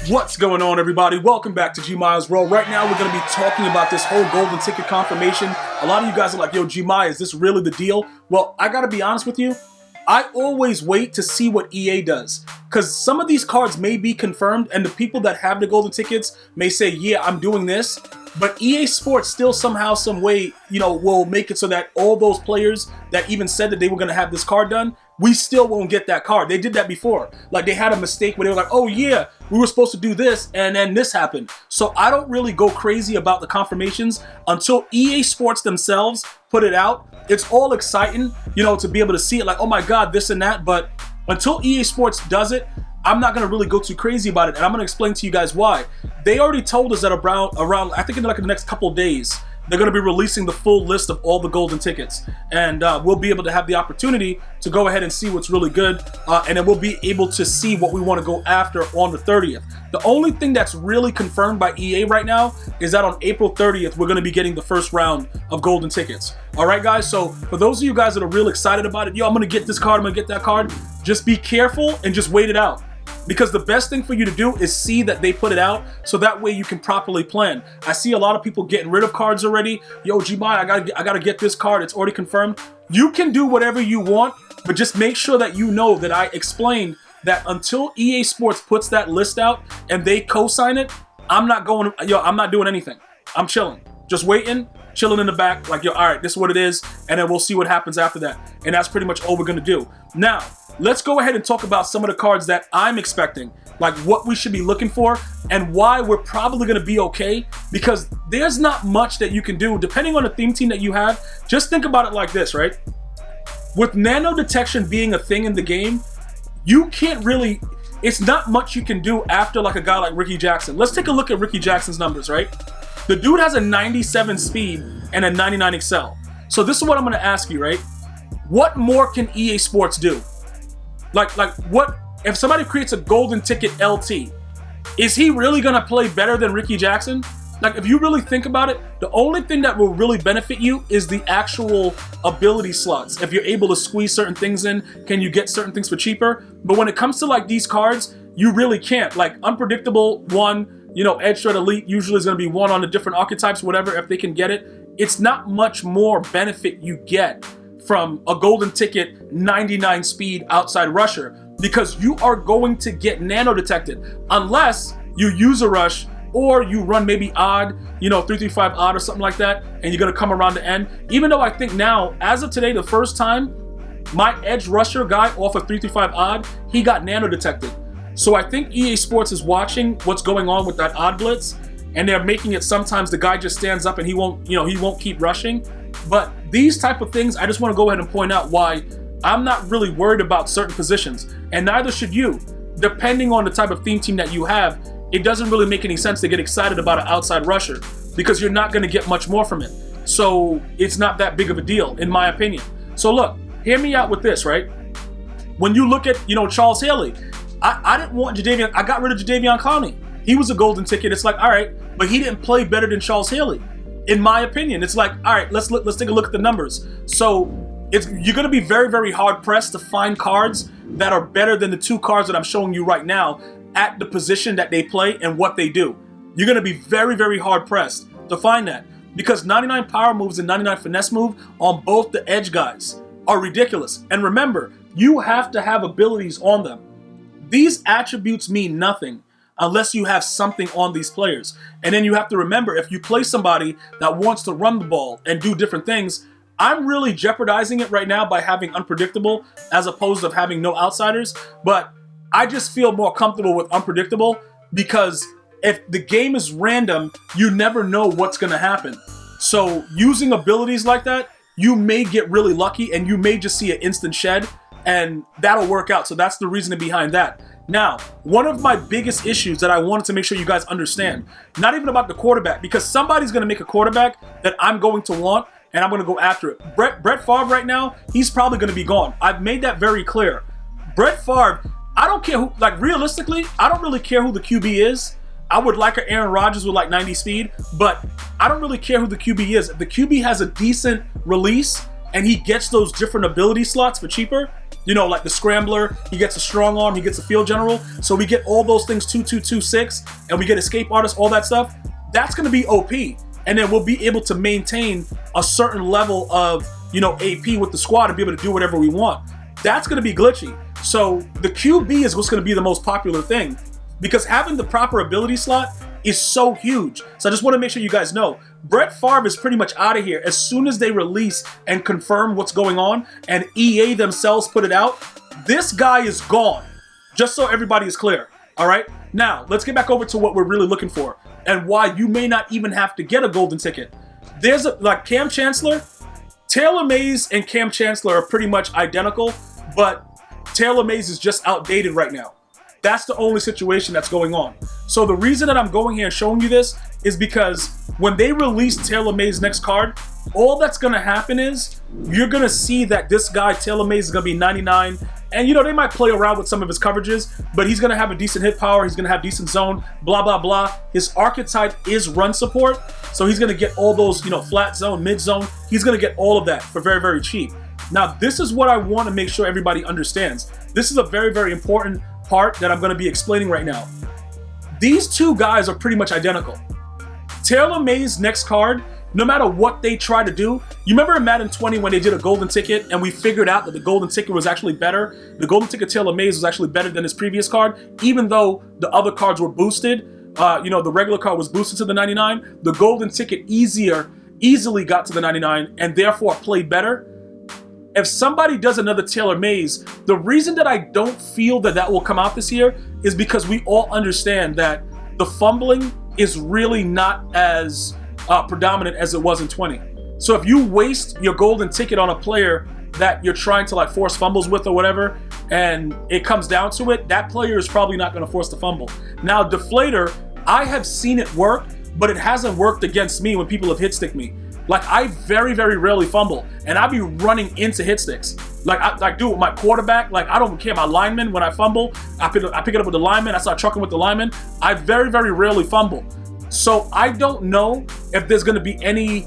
What's going on, everybody? Welcome back to GmiasWorld. Right now, we're going to be talking about this whole golden ticket confirmation. A lot of you guys are like, yo, Gmi, is this really the deal? Well, I got to be honest with you. I always wait to see what EA does, because some of these cards may be confirmed, and the people that have the golden tickets may say, yeah, I'm doing this. But EA Sports still somehow, some way, will make it so that all those players that even said that they were going to have this card done, we still won't get that card. They did that before. Like, they had a mistake where they were like, oh yeah, we were supposed to do this, and then this happened. So I don't really go crazy about the confirmations until EA Sports themselves put it out. It's all exciting, to be able to see it like, oh my God, this and that. But until EA Sports does it, I'm not going to really go too crazy about it. And I'm going to explain to you guys why. They already told us that around I think in like the next couple days, they're going to be releasing the full list of all the golden tickets. And we'll be able to have the opportunity to go ahead and see what's really good. And then we'll be able to see what we want to go after on the 30th. The only thing that's really confirmed by EA right now is that on April 30th, we're going to be getting the first round of golden tickets. All right, guys? So for those of you guys that are real excited about it, yo, I'm going to get this card, I'm going to get that card. Just be careful and just wait it out. Because the best thing for you to do is see that they put it out, so that way you can properly plan. I see a lot of people getting rid of cards already. Yo, Gmi, I gotta get this card. It's already confirmed. You can do whatever you want, but just make sure that you know that I explained that until EA Sports puts that list out and they co-sign it, I'm not doing anything. I'm chilling. Just waiting, chilling in the back, like, yo, all right, this is what it is, and then we'll see what happens after that. And that's pretty much all we're gonna do. Now, let's go ahead and talk about some of the cards that I'm expecting, like what we should be looking for and why we're probably going to be okay, because there's not much that you can do depending on the theme team that you have. Just think about it like this, right? With nano detection being a thing in the game, you can't really, it's not much you can do after like a guy like Ricky Jackson. Let's take a look at Ricky Jackson's numbers, right? The dude has a 97 speed and a 99 excel. So this is what I'm going to ask you, right? What more can EA Sports do? Like what if somebody creates a golden ticket LT? Is he really gonna play better than Ricky Jackson? Like, if you really think about it, the only thing that will really benefit you is the actual ability slots. If you're able to squeeze certain things in, can you get certain things for cheaper? But when it comes to like these cards, you really can't. Like unpredictable one, edge threat elite usually is gonna be one on the different archetypes, whatever, if they can get it. It's not much more benefit you get from a golden ticket 99 speed outside rusher, because you are going to get nano detected unless you use a rush or you run maybe odd, 335 odd or something like that, and you're going to come around the end. Even though I think now, as of today, the first time my edge rusher guy off of 335 odd, he got nano detected. So I think EA Sports is watching what's going on with that odd blitz, and they're making it sometimes the guy just stands up and he won't keep rushing. But these type of things, I just want to go ahead and point out why I'm not really worried about certain positions, and neither should you. Depending on the type of theme team that you have, it doesn't really make any sense to get excited about an outside rusher, because you're not going to get much more from it. So it's not that big of a deal, in my opinion. So look, hear me out with this, right? When you look at, Charles Haley, I didn't want Jadeveon. I got rid of Jadeveon Clowney. He was a golden ticket. It's like, all right, but he didn't play better than Charles Haley. In my opinion, it's like, all right, let's take a look at the numbers. So you're going to be very, very hard pressed to find cards that are better than the two cards that I'm showing you right now at the position that they play and what they do. You're going to be very, very hard pressed to find that, because 99 power moves and 99 finesse move on both the edge guys are ridiculous. And remember, you have to have abilities on them. These attributes mean nothing unless you have something on these players. And then you have to remember, if you play somebody that wants to run the ball and do different things, I'm really jeopardizing it right now by having unpredictable as opposed to having no outsiders. But I just feel more comfortable with unpredictable, because if the game is random, you never know what's going to happen. So using abilities like that, you may get really lucky and you may just see an instant shed, and that'll work out. So that's the reasoning behind that. Now, one of my biggest issues that I wanted to make sure you guys understand, not even about the quarterback, because somebody's going to make a quarterback that I'm going to want, and I'm going to go after it. Brett Favre right now, he's probably going to be gone. I've made that very clear. Brett Favre, I don't care who, like realistically, I don't really care who the QB is. I would like an Aaron Rodgers with like 90 speed, but I don't really care who the QB is. If the QB has a decent release and he gets those different ability slots for cheaper, you know, like the scrambler, he gets a strong arm, he gets a field general. So we get all those things 2-2-2-6, and we get escape artist, all that stuff. That's going to be OP. And then we'll be able to maintain a certain level of, you know, AP with the squad and be able to do whatever we want. That's going to be glitchy. So the QB is what's going to be the most popular thing, because having the proper ability slot is so huge. So I just want to make sure you guys know, Brett Favre is pretty much out of here as soon as they release and confirm what's going on, and EA themselves put it out. This guy is gone, just so everybody is clear. All right, now let's get back over to what we're really looking for and why you may not even have to get a golden ticket. There's like Cam Chancellor, Taylor Mays and Cam Chancellor are pretty much identical, but Taylor Mays is just outdated right now. That's the only situation that's going on. So the reason that I'm going here and showing you this is because when they release Taylor Mays' next card, all that's going to happen is you're going to see that this guy, Taylor Mays, is going to be 99. And, you know, they might play around with some of his coverages, but he's going to have a decent hit power. He's going to have decent zone, blah, blah, blah. His archetype is run support. So he's going to get all those, you know, flat zone, mid zone. He's going to get all of that for very, very cheap. Now, this is what I want to make sure everybody understands. This is a very, very important part that I'm going to be explaining right now. These two guys are pretty much identical. Taylor Mays' next card, no matter what they try to do, you remember in Madden 20 when they did a golden ticket and we figured out that the golden ticket was actually better? The golden ticket Taylor Mays was actually better than his previous card, even though the other cards were boosted. You know, the regular card was boosted to the 99. The golden ticket easily got to the 99 and therefore played better. If somebody does another Taylor Mays, the reason that I don't feel that that will come out this year is because we all understand that the fumbling is really not as predominant as it was in 20. So if you waste your golden ticket on a player that you're trying to like force fumbles with or whatever, and it comes down to it, that player is probably not going to force the fumble. Now, Deflator, I have seen it work, but it hasn't worked against me when people have hit stick me. Like, I very, very rarely fumble, and I be running into hit sticks. Like, I do with my quarterback. Like, I don't care. My lineman, when I fumble, I pick it up with the lineman. I start trucking with the lineman. I very, very rarely fumble. So I don't know if there's going to be any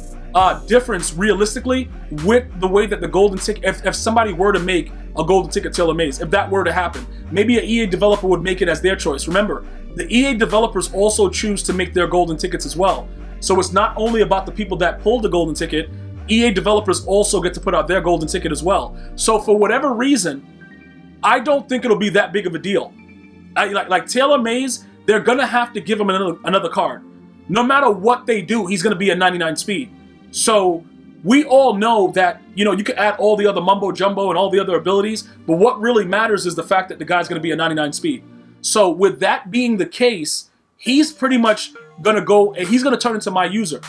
difference realistically with the way that the golden ticket, if somebody were to make a golden ticket Taylor Mays, if that were to happen, maybe an EA developer would make it as their choice. Remember, the EA developers also choose to make their golden tickets as well. So it's not only about the people that pulled the golden ticket, EA developers also get to put out their golden ticket as well. So for whatever reason, I don't think it'll be that big of a deal. Like Taylor Mays, they're gonna have to give him another card. No matter what they do, he's gonna be a 99 speed. So we all know that, you know, you can add all the other mumbo jumbo and all the other abilities, but what really matters is the fact that the guy's gonna be a 99 speed. So with that being the case, he's pretty much gonna go and he's gonna turn into my user.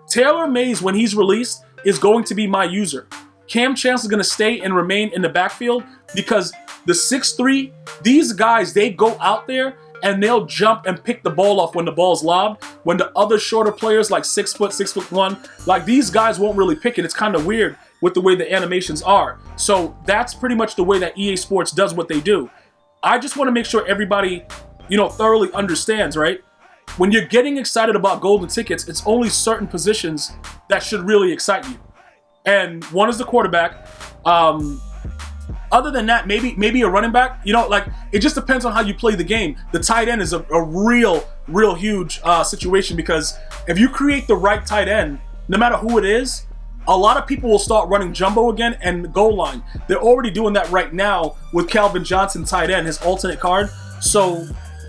Taylor Mays, when he's released, is going to be my user. Cam Chancellor is gonna stay and remain in the backfield because the 6'3", these guys, they go out there and they'll jump and pick the ball off when the ball's lobbed. When the other shorter players like 6 foot, 6'1", like these guys won't really pick it. It's kind of weird with the way the animations are. So that's pretty much the way that EA Sports does what they do. I just want to make sure everybody, you know, thoroughly understands, right? When you're getting excited about golden tickets, it's only certain positions that should really excite you. And one is the quarterback. Other than that, maybe a running back. You know, like, it just depends on how you play the game. The tight end is a real huge situation, because if you create the right tight end, no matter who it is, a lot of people will start running jumbo again and goal line. They're already doing that right now with Calvin Johnson, tight end, his alternate card. So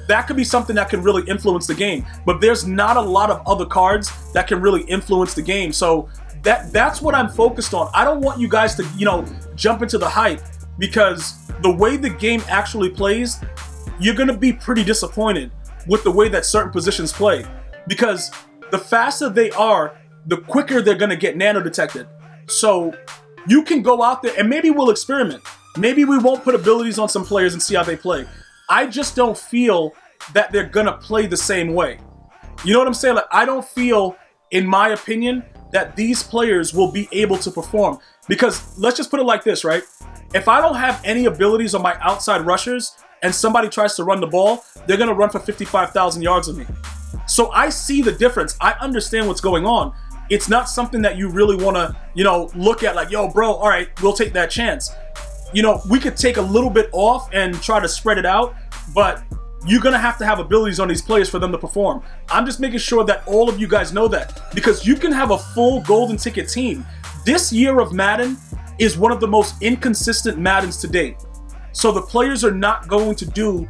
that could be something that can really influence the game. But there's not a lot of other cards that can really influence the game. So that's what I'm focused on. I don't want you guys to, you know, jump into the hype, because the way the game actually plays, you're going to be pretty disappointed with the way that certain positions play. Because the faster they are, the quicker they're going to get nano detected. So you can go out there and maybe we'll experiment. Maybe we won't put abilities on some players and see how they play. I just don't feel that they're going to play the same way. You know what I'm saying? Like, I don't feel, in my opinion, that these players will be able to perform. Because let's just put it like this, right? If I don't have any abilities on my outside rushers and somebody tries to run the ball, they're going to run for 55,000 yards of me. So I see the difference. I understand what's going on. It's not something that you really want to, you know, look at like, yo, bro, all right, we'll take that chance. you know, we could take a little bit off and try to spread it out, but you're going to have abilities on these players for them to perform. I'm just making sure that all of you guys know that, because you can have a full golden ticket team. This year of Madden is one of the most inconsistent Maddens to date. So the players are not going to do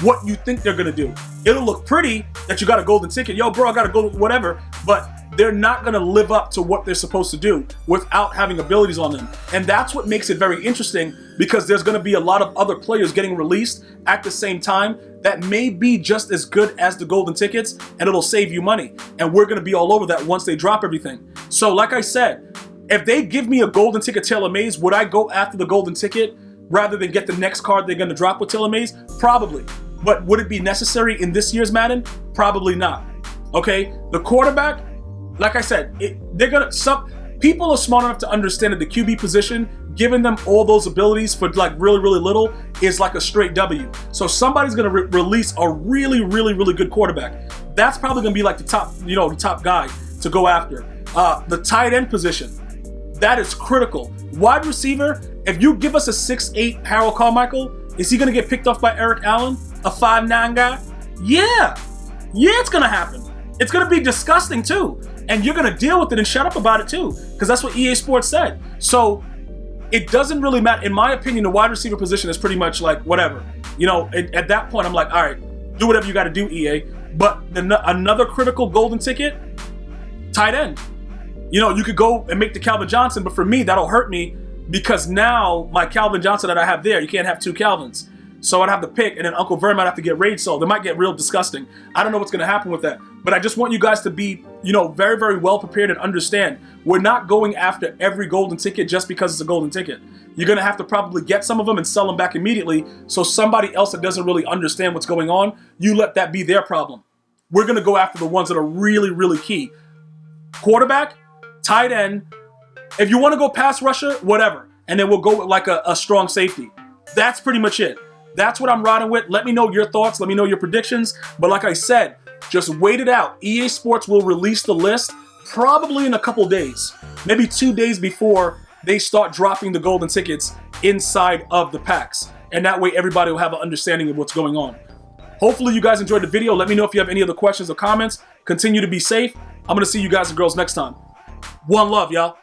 what you think they're going to do. It'll look pretty that you got a golden ticket. Yo, bro, I got to go, whatever. But they're not going to live up to what they're supposed to do without having abilities on them. And that's what makes it very interesting, because there's going to be a lot of other players getting released at the same time that may be just as good as the golden tickets, and it'll save you money. And we're going to be all over that once they drop everything. So like I said, if they give me a golden ticket Taylor Mays, would I go after the golden ticket rather than get the next card they're going to drop with Taylor Mays? Probably. But would it be necessary in this year's Madden? Probably not. Okay? The quarterback, like I said, some people are smart enough to understand that the QB position, giving them all those abilities for like really, really little, is like a straight W. So somebody's going to release a really, really, really good quarterback. That's probably going to be like the top, you know, the top guy to go after. The tight end position, that is critical. Wide receiver, if you give us a 6'8" Harold Carmichael, is he going to get picked off by Eric Allen, a 5'9" guy? Yeah, it's going to happen. It's going to be disgusting too. And you're going to deal with it and shut up about it too, because that's what EA Sports said. So it doesn't really matter. In my opinion, the wide receiver position is pretty much like whatever. You know, at that point, I'm like, all right, do whatever you got to do, EA. But another critical golden ticket, tight end. You know, you could go and make the Calvin Johnson, but for me, that'll hurt me, because now my Calvin Johnson that I have there, you can't have two Calvins. So I'd have to pick, and then Uncle Vern might have to get raid sold. It might get real disgusting. I don't know what's going to happen with that. But I just want you guys to be, you know, very, very well prepared and understand we're not going after every golden ticket just because it's a golden ticket. You're going to have to probably get some of them and sell them back immediately, so somebody else that doesn't really understand what's going on, you let that be their problem. We're going to go after the ones that are really, really key. Quarterback, tight end. If you want to go pass rusher, whatever. And then we'll go with like a strong safety. That's pretty much it. That's what I'm riding with. Let me know your thoughts. Let me know your predictions. But like I said, just wait it out. EA Sports will release the list probably in a couple days. Maybe 2 days before they start dropping the golden tickets inside of the packs. And that way everybody will have an understanding of what's going on. Hopefully you guys enjoyed the video. Let me know if you have any other questions or comments. Continue to be safe. I'm going to see you guys and girls next time. One love, y'all.